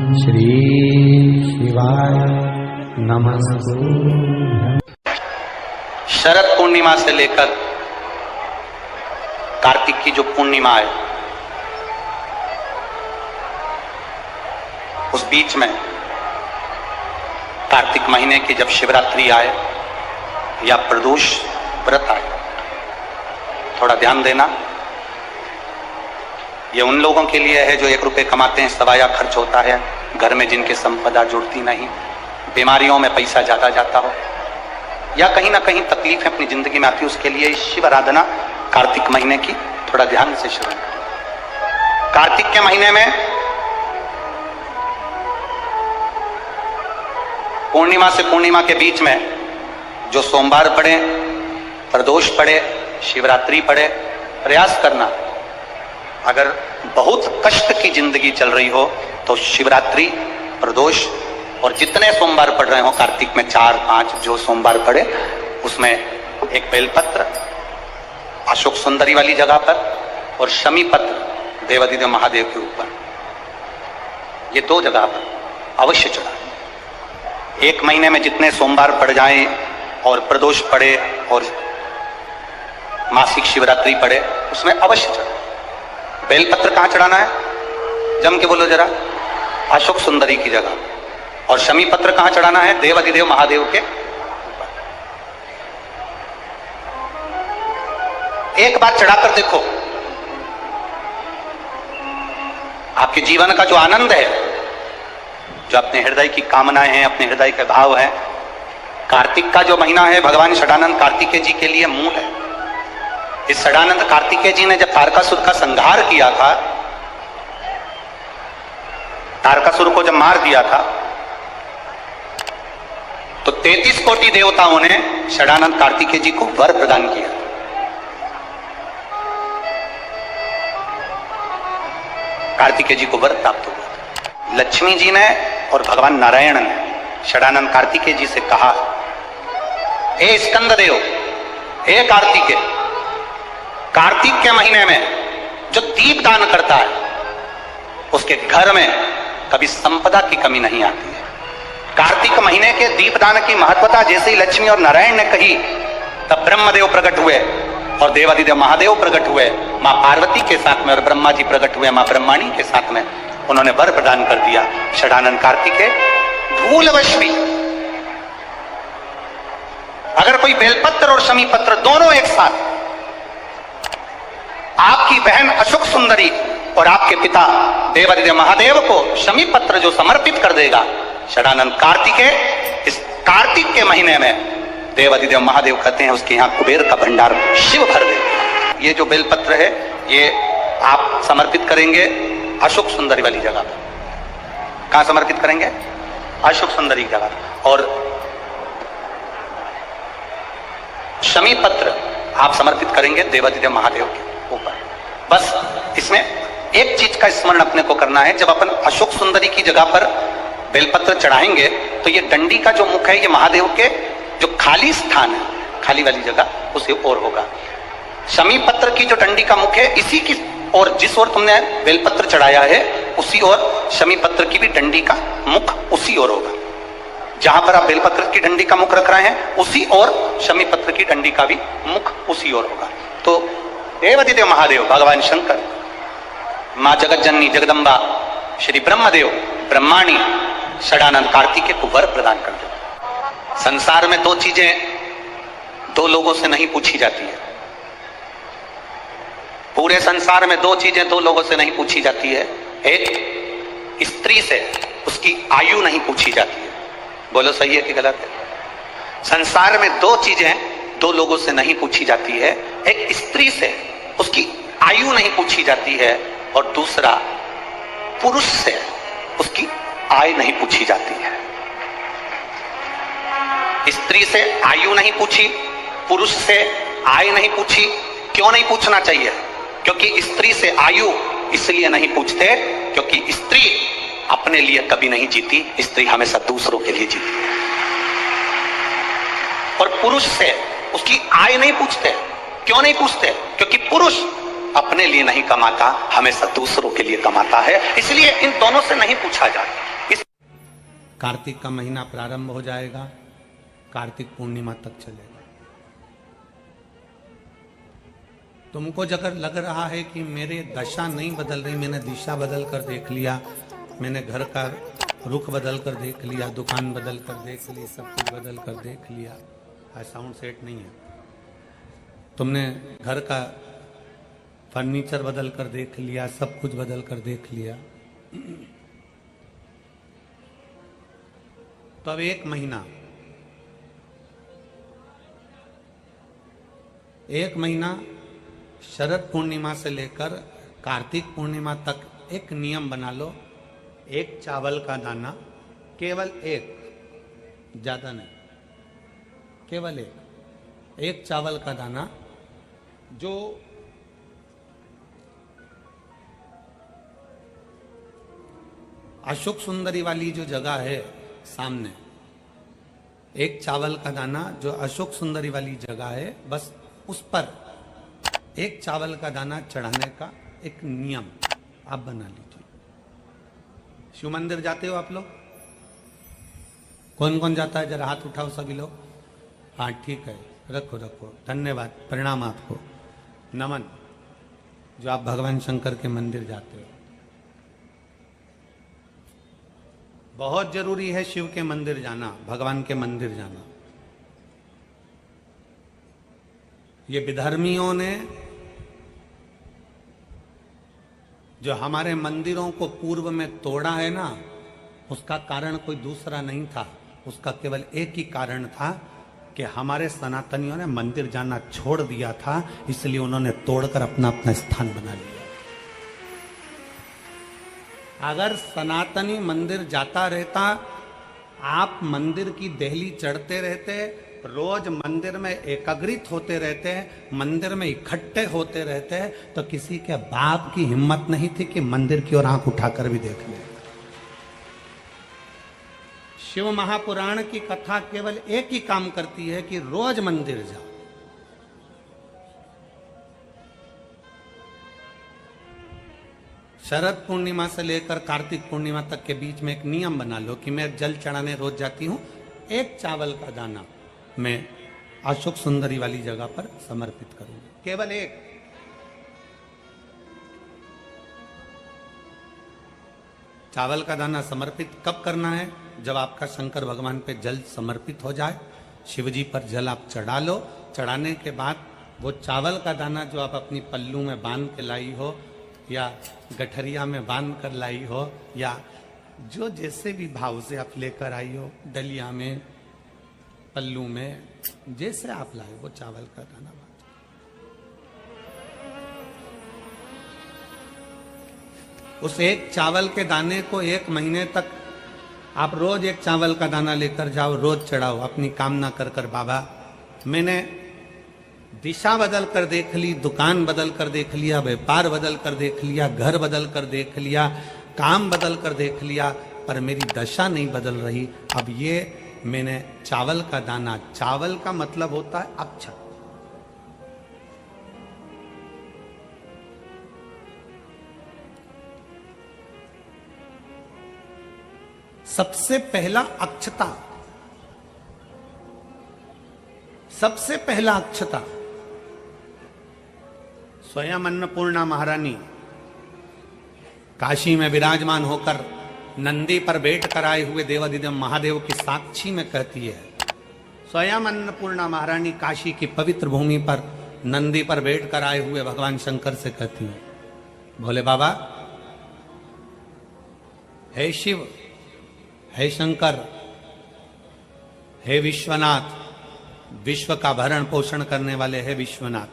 श्री शिवाय नमस्तु। शरद पूर्णिमा से लेकर कार्तिक की जो पूर्णिमा है, उस बीच में कार्तिक महीने की जब शिवरात्रि आए या प्रदोष व्रत आए, थोड़ा ध्यान देना। ये उन लोगों के लिए है जो 1 रुपये कमाते हैं, सवाया खर्च होता है, घर में जिनके संपदा जुड़ती नहीं, बीमारियों में पैसा ज्यादा जाता हो, या कहीं ना कहीं तकलीफ अपनी जिंदगी में आती है, उसके लिए शिव आराधना कार्तिक महीने की थोड़ा ध्यान से श्रवण करें। कार्तिक के महीने में पूर्णिमा से पूर्णिमा के बीच में जो सोमवार पड़े, प्रदोष पड़े, शिवरात्रि पड़े, प्रयास करना। अगर बहुत कष्ट की जिंदगी चल रही हो तो शिवरात्रि, प्रदोष और जितने सोमवार पड़ रहे हो कार्तिक में 4-5 जो सोमवार पड़े, उसमें एक बेलपत्र अशोक सुंदरी वाली जगह पर और शमी पत्र देवाधिदेव महादेव के ऊपर, ये 2 जगह पर अवश्य चढ़ाएं। 1 महीने में जितने सोमवार पड़ जाएं और प्रदोष पड़े और मासिक शिवरात्रि पड़े, उसमें अवश्य चढ़ाएं। बेलपत्र कहां चढ़ाना है? जम के बोलो जरा। अशोक सुंदरी की जगह। और शमी पत्र कहां चढ़ाना है? देवाधिदेव महादेव के ऊपर। एक बार चढ़ाकर देखो, आपके जीवन का जो आनंद है, जो अपने हृदय की कामनाएं हैं, अपने हृदय के भाव हैं, कार्तिक का जो महीना है भगवान षडानंद कार्तिकेय जी के लिए मूल है। इस षडानंद कार्तिकेय जी ने जब तारकासुर का संहार किया था, तारकासुर को जब मार दिया था, तो 33 कोटि देवताओं ने षडानंद कार्तिकेय जी को वर प्रदान किया। कार्तिकेय जी को वर प्राप्त हुआ। लक्ष्मी जी ने और भगवान नारायण ने षडानंद कार्तिकेय जी से कहा, हे स्कंद देव, हे कार्तिकेय, कार्तिक के महीने में जो दीप दान करता है उसके घर में कभी संपदा की कमी नहीं आती है। कार्तिक महीने के दीपदान की महत्वता जैसे ही लक्ष्मी और नारायण ने कही, तब ब्रह्मदेव प्रकट हुए और देवाधिदेव महादेव प्रकट हुए मां पार्वती के साथ में, और ब्रह्मा जी प्रकट हुए मां ब्रह्माणी के साथ में। उन्होंने वर प्रदान कर दिया। षडानंद कार्तिकेय भूलवश भी अगर कोई बेलपत्र और शमी पत्र दोनों एक साथ आपकी बहन अशोक सुंदरी और आपके पिता देवाधिदेव महादेव को शमी पत्र जो समर्पित कर देगा, षडानंद कार्तिकेय इस कार्तिक के महीने में देवाधिदेव महादेव कहते हैं उसके यहाँ कुबेर का भंडार शिव भर दे। ये जो बेलपत्र है ये आप समर्पित करेंगे अशोक सुंदरी वाली जगह पर। कहां समर्पित करेंगे? अशोक सुंदरी की जगह। और शमी पत्र आप समर्पित करेंगे देवाधिदेव महादेव के ऊपर। बस इसमें एक चीज का स्मरण अपने को करना है, जब अपन अशोक सुंदरी की जगह पर बेलपत्र चढ़ाएंगे तो ये डंडी का जो मुख है ये महादेव के जो खाली स्थान है, खाली वाली जगह, उसे ओर होगा। शमी पत्र की जो डंडी का मुख है इसी की और जिस ओर तुमने बेलपत्र चढ़ाया है उसी ओर शमी पत्र की भी डंडी का मुख उसी ओर होगा। जहां पर आप बेलपत्र की डंडी का मुख रख रहे हैं उसी ओर शमी पत्र की डंडी का भी मुख उसी ओर होगा। तो देवाधिदेव महादेव, भगवान शंकर, मां जगत जननी जगदम्बा, श्री ब्रह्मदेव, ब्रह्माणी षडानंद कार्तिकेय को वर प्रदान कर दो। संसार में 2 चीजें 2 लोगों से नहीं पूछी जाती है। पूरे संसार में 2 चीजें 2 लोगों से नहीं पूछी जाती है। एक, स्त्री से उसकी आयु नहीं पूछी जाती है। बोलो सही है कि गलत है? संसार में 2 चीजें 2 लोगों से नहीं पूछी जाती है। एक, स्त्री से उसकी आयु नहीं पूछी जाती है, और दूसरा, पुरुष से उसकी आय नहीं पूछी जाती है। स्त्री से आयु नहीं पूछी, पुरुष से आय नहीं पूछी। क्यों नहीं पूछना चाहिए? क्योंकि स्त्री से आयु इसलिए नहीं पूछते क्योंकि स्त्री अपने लिए कभी नहीं जीती, स्त्री हमेशा दूसरों के लिए जीती है। और पुरुष से उसकी आय नहीं पूछते। क्यों नहीं पूछते? क्योंकि पुरुष अपने लिए नहीं कमाता, हमेशा दूसरों के लिए कमाता है, इसलिए इन दोनों से नहीं पूछा जाता। कार्तिक का महीना प्रारंभ हो जाएगा, कार्तिक पूर्णिमा तक चलेगा। तुमको अगर लग रहा है कि मेरे दशा नहीं बदल रही, मैंने दिशा बदल कर देख लिया, मैंने घर का रुख बदल कर देख लिया, दुकान बदल कर देख ली, सब कुछ बदल कर देख लिया, आज साउंड सेट नहीं है, तुमने घर का फर्नीचर बदल कर देख लिया, सब कुछ बदल कर देख लिया, तो अब एक महीना शरद पूर्णिमा से लेकर कार्तिक पूर्णिमा तक एक नियम बना लो, एक चावल का दाना, केवल एक, ज्यादा नहीं, केवल एक चावल का दाना, जो अशोक सुंदरी वाली जो जगह है सामने, एक चावल का दाना जो अशोक सुंदरी वाली जगह है, बस उस पर एक चावल का दाना चढ़ाने का एक नियम आप बना लीजिए। शिव मंदिर जाते हो आप लोग? कौन कौन जाता है? जरा हाथ उठाओ सभी लोग। हाँ ठीक है, रखो रखो, धन्यवाद, प्रणाम आपको, नमन, जो आप भगवान शंकर के मंदिर जाते हो। बहुत जरूरी है शिव के मंदिर जाना, भगवान के मंदिर जाना। ये विधर्मियों ने जो हमारे मंदिरों को पूर्व में तोड़ा है ना, उसका कारण कोई दूसरा नहीं था, उसका केवल एक ही कारण था कि हमारे सनातनियों ने मंदिर जाना छोड़ दिया था, इसलिए उन्होंने तोड़कर अपना अपना स्थान बना लिया। अगर सनातनी मंदिर जाता रहता, आप मंदिर की देहली चढ़ते रहते, रोज मंदिर में एकाग्रित होते रहते, मंदिर में इकट्ठे होते रहते, तो किसी के बाप की हिम्मत नहीं थी कि मंदिर की ओर आंख उठाकर भी देख ले। शिव महापुराण की कथा केवल एक ही काम करती है कि रोज मंदिर जाओ। शरद पूर्णिमा से लेकर कार्तिक पूर्णिमा तक के बीच में एक नियम बना लो कि मैं जल चढ़ाने रोज जाती हूं, एक चावल का दाना मैं अशोक सुंदरी वाली जगह पर समर्पित करूंगी, केवल एक। चावल का दाना समर्पित कब करना है? जब आपका शंकर भगवान पे जल समर्पित हो जाए, शिव जी पर जल आप चढ़ा लो, चढ़ाने के बाद वो चावल का दाना जो आप अपनी पल्लू में बांध के लाई हो, या गठरिया में बांध कर लाई हो, या जो जैसे भी भाव से आप लेकर आई हो, डलिया में, पल्लू में, जैसे आप लाए वो चावल का दाना बांध। उस एक चावल के दाने को एक महीने तक आप रोज एक चावल का दाना लेकर जाओ, रोज चढ़ाओ, अपनी कामना कर कर, बाबा मैंने दिशा बदल कर देख ली, दुकान बदल कर देख लिया, व्यापार बदल कर देख लिया, घर बदल कर देख लिया, काम बदल कर देख लिया, पर मेरी दशा नहीं बदल रही। अब ये मैंने चावल का दाना, चावल का मतलब होता है अक्षत, सबसे पहला अक्षता, सबसे पहला अक्षता स्वयं अन्नपूर्णा महारानी काशी में विराजमान होकर नंदी पर बैठ कर आए हुए देवाधिदेव महादेव की साक्षी में कहती है। स्वयं अन्नपूर्णा महारानी काशी की पवित्र भूमि पर नंदी पर बैठ कर आए हुए भगवान शंकर से कहती है, भोले बाबा, हे शिव, हे शंकर, हे विश्वनाथ, विश्व का भरण पोषण करने वाले हे विश्वनाथ,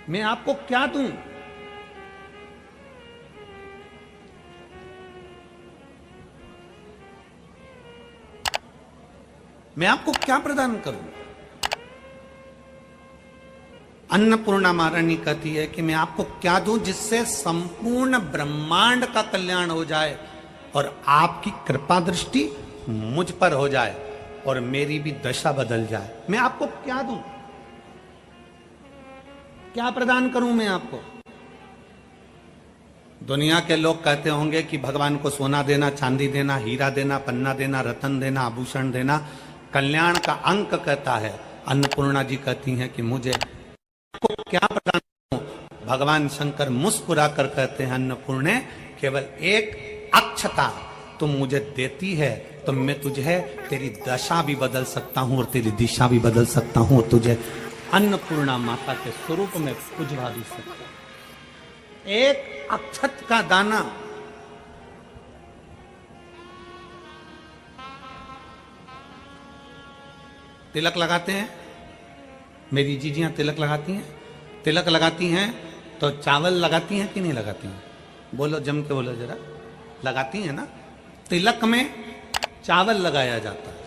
मैं आपको क्या दूं? मैं आपको क्या प्रदान करूं? अन्नपूर्णा महारानी कहती है कि मैं आपको क्या दूं जिससे संपूर्ण ब्रह्मांड का कल्याण हो जाए और आपकी कृपा दृष्टि मुझ पर हो जाए और मेरी भी दशा बदल जाए। मैं आपको क्या दूं? क्या प्रदान करूं मैं आपको? दुनिया के लोग कहते होंगे कि भगवान को सोना देना, चांदी देना, हीरा देना, पन्ना देना, रतन देना, आभूषण देना कल्याण का अंक कहता है। अन्नपूर्णा जी कहती हैं कि मुझे को क्या प्रदान करूं? भगवान शंकर मुस्कुरा कर कहते हैं, अन्नपूर्णे केवल एक अक्षता तुम मुझे देती है तो मैं तुझे तेरी दशा भी बदल सकता हूं और तेरी दिशा भी बदल सकता हूं, तुझे अन्नपूर्णा माता के स्वरूप में पुजवा भी सकता हूं। एक अक्षत का दाना तिलक लगाते हैं, मेरी जीजियां तिलक लगाती हैं, तिलक लगाती हैं तो चावल लगाती हैं कि नहीं लगाती हैं? बोलो, जम के बोलो जरा। लगाती हैं ना? तिलक में चावल लगाया जाता है।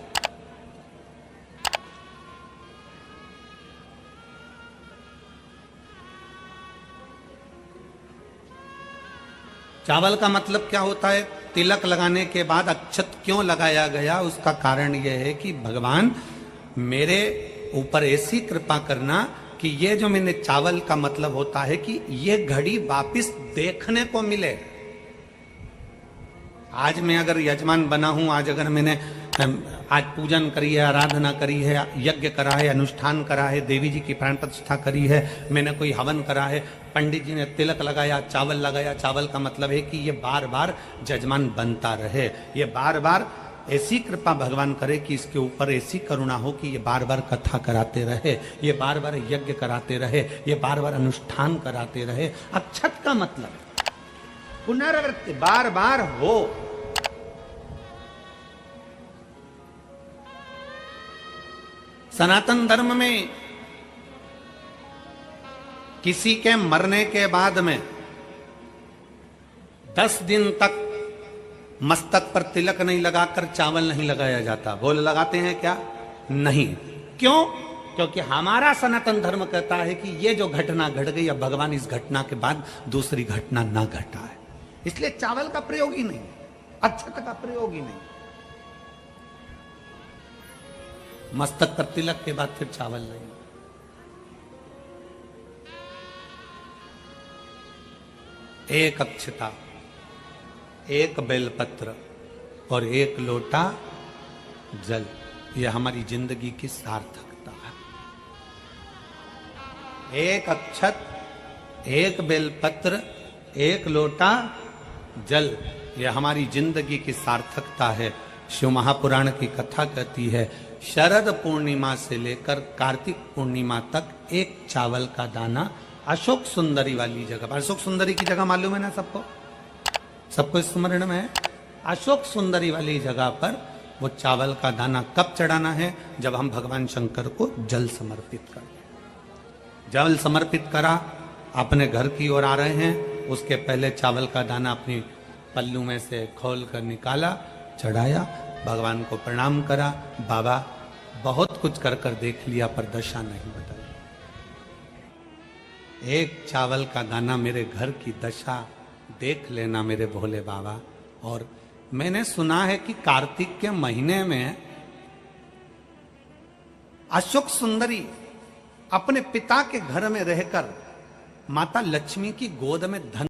चावल का मतलब क्या होता है? तिलक लगाने के बाद अक्षत क्यों लगाया गया? उसका कारण यह है कि भगवान मेरे ऊपर ऐसी कृपा करना कि ये जो मैंने चावल का मतलब होता है कि ये घड़ी वापिस देखने को मिले। आज मैं अगर यजमान बना हूं, आज अगर मैंने आज पूजन करी है, आराधना करी है, यज्ञ करा है, अनुष्ठान करा है, देवी जी की प्राण प्रतिष्ठा करी है, मैंने कोई हवन करा है, पंडित जी ने तिलक लगाया, चावल लगाया। चावल का मतलब है कि ये बार बार जजमान बनता रहे, ये बार बार ऐसी कृपा भगवान करे कि इसके ऊपर ऐसी करुणा हो कि ये बार बार कथा कराते रहे, ये बार बार यज्ञ कराते रहे, ये बार बार अनुष्ठान कराते रहे। अक्षत का मतलब पुनरावृत्ति बार बार हो। सनातन धर्म में किसी के मरने के बाद में 10 दिन तक मस्तक पर तिलक नहीं लगाकर चावल नहीं लगाया जाता। बोल लगाते हैं क्या? नहीं। क्यों? क्योंकि हमारा सनातन धर्म कहता है कि ये जो घटना घट गई, अब भगवान इस घटना के बाद दूसरी घटना ना घटा है, इसलिए चावल का प्रयोग ही नहीं, अक्षत का प्रयोग ही नहीं। मस्तक पर तिलक के बाद फिर चावल नहीं। एक अक्षता, एक बेलपत्र और एक लोटा जल, यह हमारी जिंदगी की सार्थकता है। एक अक्षत, एक बेलपत्र, एक लोटा जल, यह हमारी जिंदगी की सार्थकता है। शिव महापुराण की कथा कहती है, शरद पूर्णिमा से लेकर कार्तिक पूर्णिमा तक एक चावल का दाना अशोक सुंदरी वाली जगह, अशोक सुंदरी की जगह मालूम है ना सबको? सबको स्मरण में है? अशोक सुंदरी वाली जगह पर वो चावल का दाना कब चढ़ाना है? जब हम भगवान शंकर को जल समर्पित कर दें। जल समर्पित करा, अपने घर की ओर आ रहे हैं, उसके पहले चावल का दाना अपनी पल्लू में से खोल कर निकाला, चढ़ाया, भगवान को प्रणाम करा। बाबा बहुत कुछ कर कर देख लिया पर दशा नहीं बदल। एक चावल का दाना मेरे घर की दशा देख लेना मेरे भोले बाबा। और मैंने सुना है कि कार्तिक के महीने में अशोक सुंदरी अपने पिता के घर में रहकर माता लक्ष्मी की गोद में धन